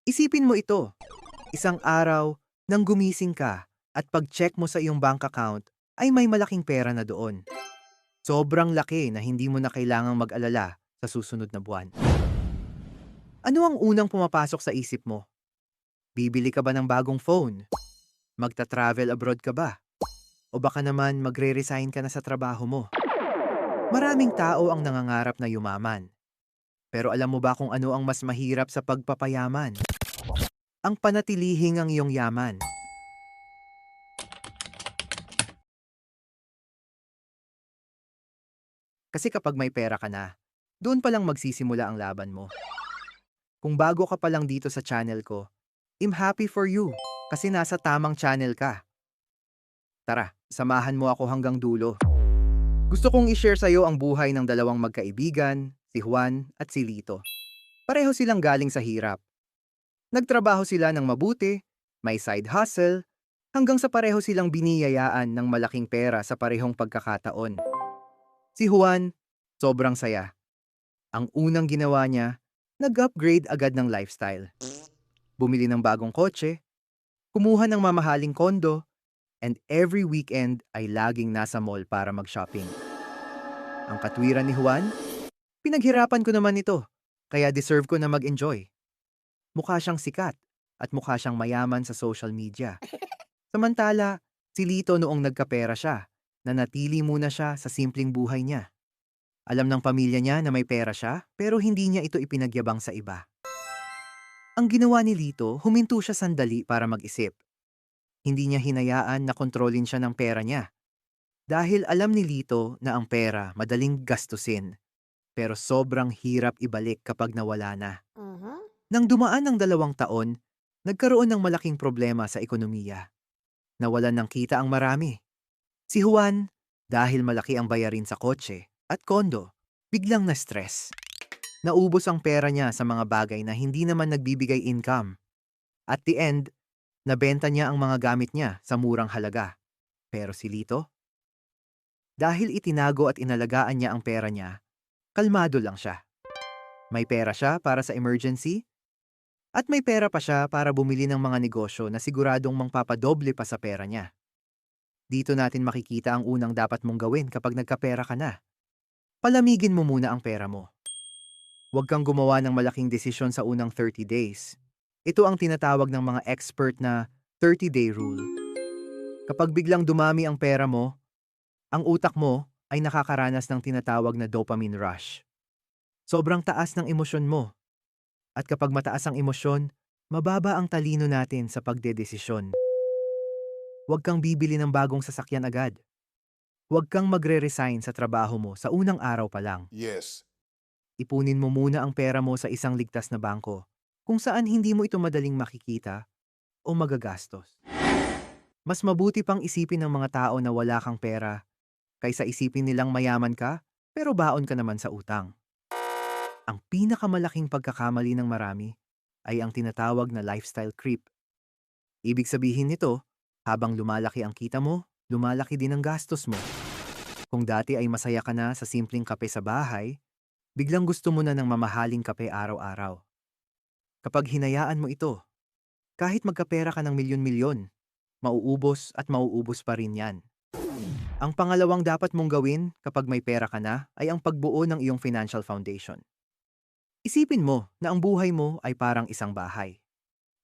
Isipin mo ito, isang araw nang gumising ka at pag-check mo sa iyong bank account ay may malaking pera na doon. Sobrang laki na hindi mo na kailangang mag-alala sa susunod na buwan. Ano ang unang pumapasok sa isip mo? Bibili ka ba ng bagong phone? Magta-travel abroad ka ba? O baka naman magre-resign ka na sa trabaho mo? Maraming tao ang nangangarap na yumaman. Pero alam mo ba kung ano ang mas mahirap sa pagpapayaman? Ang panatilihing ang iyong yaman. Kasi kapag may pera ka na, doon pa lang magsisimula ang laban mo. Kung bago ka pa lang dito sa channel ko, I'm happy for you kasi nasa tamang channel ka. Tara, samahan mo ako hanggang dulo. Gusto kong i-share sa'yo ang buhay ng dalawang magkaibigan, si Juan at si Lito. Pareho silang galing sa hirap. Nagtrabaho sila ng mabuti, may side hustle, hanggang sa pareho silang biniyayaan ng malaking pera sa parehong pagkakataon. Si Juan, sobrang saya. Ang unang ginawa niya, nag-upgrade agad ng lifestyle. Bumili ng bagong kotse, kumuha ng mamahaling kondo, and every weekend ay laging nasa mall para mag-shopping. Ang katwiran ni Juan, pinaghirapan ko naman ito, kaya deserve ko na mag-enjoy. Mukha siyang sikat at mukha siyang mayaman sa social media. Samantala, si Lito noong nagkapera siya, nanatili muna siya sa simpleng buhay niya. Alam ng pamilya niya na may pera siya, pero hindi niya ito ipinagyabang sa iba. Ang ginawa ni Lito, huminto siya sandali para mag-isip. Hindi niya hinayaan na kontrolin siya ng pera niya. Dahil alam ni Lito na ang pera madaling gastusin, pero sobrang hirap ibalik kapag nawala na. Mhm. Nang dumaan ng 2 taon, nagkaroon ng malaking problema sa ekonomiya. Nawalan ng kita ang marami. Si Juan, dahil malaki ang bayarin sa kotse at kondo, biglang na-stress. Naubos ang pera niya sa mga bagay na hindi naman nagbibigay income. At the end, nabenta niya ang mga gamit niya sa murang halaga. Pero si Lito, dahil itinago at inalagaan niya ang pera niya, kalmado lang siya. May pera siya para sa emergency, at may pera pa siya para bumili ng mga negosyo na siguradong mangpapadoble pa sa pera niya. Dito natin makikita ang unang dapat mong gawin kapag nagkapera ka na. Palamigin mo muna ang pera mo. Huwag kang gumawa ng malaking desisyon sa unang 30 days. Ito ang tinatawag ng mga expert na 30-day rule. Kapag biglang dumami ang pera mo, ang utak mo ay nakakaranas ng tinatawag na dopamine rush. Sobrang taas ng emosyon mo. At kapag mataas ang emosyon, mababa ang talino natin sa pagdedesisyon. Huwag kang bibili ng bagong sasakyan agad. Huwag kang magre-resign sa trabaho mo sa unang araw pa lang. Yes. Ipunin mo muna ang pera mo sa isang ligtas na bangko, kung saan hindi mo ito madaling makikita o magagastos. Mas mabuti pang isipin ng mga tao na wala kang pera kaysa isipin nilang mayaman ka pero baon ka naman sa utang. Ang pinakamalaking pagkakamali ng marami ay ang tinatawag na lifestyle creep. Ibig sabihin nito, habang lumalaki ang kita mo, lumalaki din ang gastos mo. Kung dati ay masaya ka na sa simpleng kape sa bahay, biglang gusto mo na ng mamahaling kape araw-araw. Kapag hinayaan mo ito, kahit magkapera ka ng milyon-milyon, mauubos at mauubos pa rin yan. Ang pangalawang dapat mong gawin kapag may pera ka na ay ang pagbuo ng iyong financial foundation. Isipin mo na ang buhay mo ay parang isang bahay.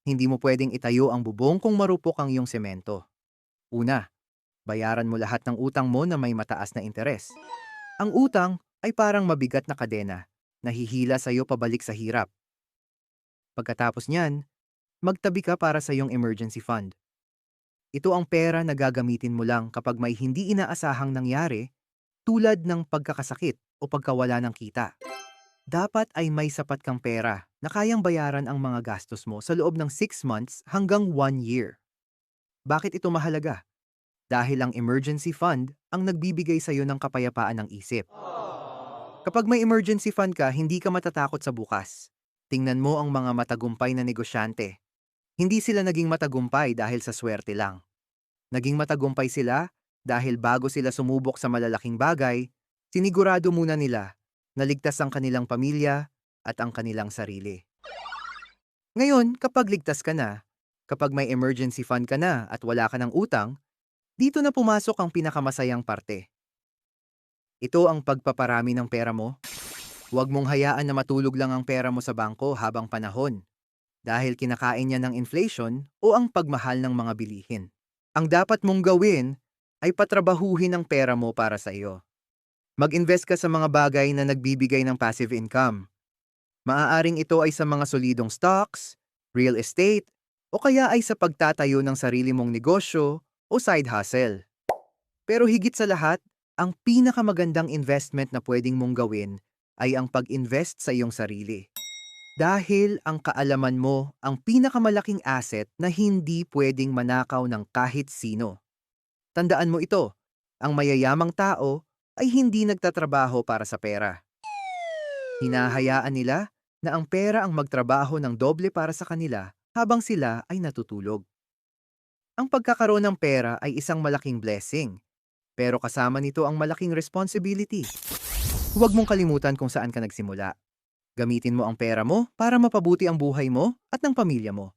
Hindi mo pwedeng itayo ang bubong kung marupok ang iyong semento. Una, bayaran mo lahat ng utang mo na may mataas na interes. Ang utang ay parang mabigat na kadena na hihila sa iyo pabalik sa hirap. Pagkatapos niyan, magtabi ka para sa iyong emergency fund. Ito ang pera na gagamitin mo lang kapag may hindi inaasahang nangyari tulad ng pagkakasakit o pagkawala ng kita. Dapat ay may sapat kang pera na kayang bayaran ang mga gastos mo sa loob ng 6 months hanggang 1 year. Bakit ito mahalaga? Dahil ang emergency fund ang nagbibigay sa iyo ng kapayapaan ng isip. Kapag may emergency fund ka, hindi ka matatakot sa bukas. Tingnan mo ang mga matagumpay na negosyante. Hindi sila naging matagumpay dahil sa swerte lang. Naging matagumpay sila dahil bago sila sumubok sa malalaking bagay, sinigurado muna nila na ligtas ang kanilang pamilya at ang kanilang sarili. Ngayon, kapag ligtas ka na, kapag may emergency fund ka na at wala ka ng utang, dito na pumasok ang pinakamasayang parte. Ito ang pagpaparami ng pera mo. Huwag mong hayaan na matulog lang ang pera mo sa bangko habang panahon dahil kinakain niya ng inflation o ang pagmahal ng mga bilihin. Ang dapat mong gawin ay patrabahuhin ang pera mo para sa iyo. Mag-invest ka sa mga bagay na nagbibigay ng passive income. Maaaring ito ay sa mga solidong stocks, real estate, o kaya ay sa pagtatayo ng sarili mong negosyo o side hustle. Pero higit sa lahat, ang pinakamagandang investment na pwedeng mong gawin ay ang pag-invest sa iyong sarili. Dahil ang kaalaman mo ang pinakamalaking asset na hindi pwedeng manakaw ng kahit sino. Tandaan mo ito, ang mayayamang tao ay hindi nagtatrabaho para sa pera. Hinahayaan nila na ang pera ang magtrabaho ng doble para sa kanila habang sila ay natutulog. Ang pagkakaroon ng pera ay isang malaking blessing, pero kasama nito ang malaking responsibility. Huwag mong kalimutan kung saan ka nagsimula. Gamitin mo ang pera mo para mapabuti ang buhay mo at ng pamilya mo,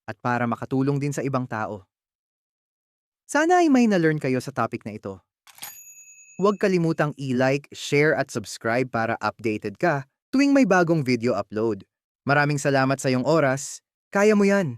at para makatulong din sa ibang tao. Sana ay may na-learn kayo sa topic na ito. Huwag kalimutang i-like, share at subscribe para updated ka tuwing may bagong video upload. Maraming salamat sa iyong oras. Kaya mo yan!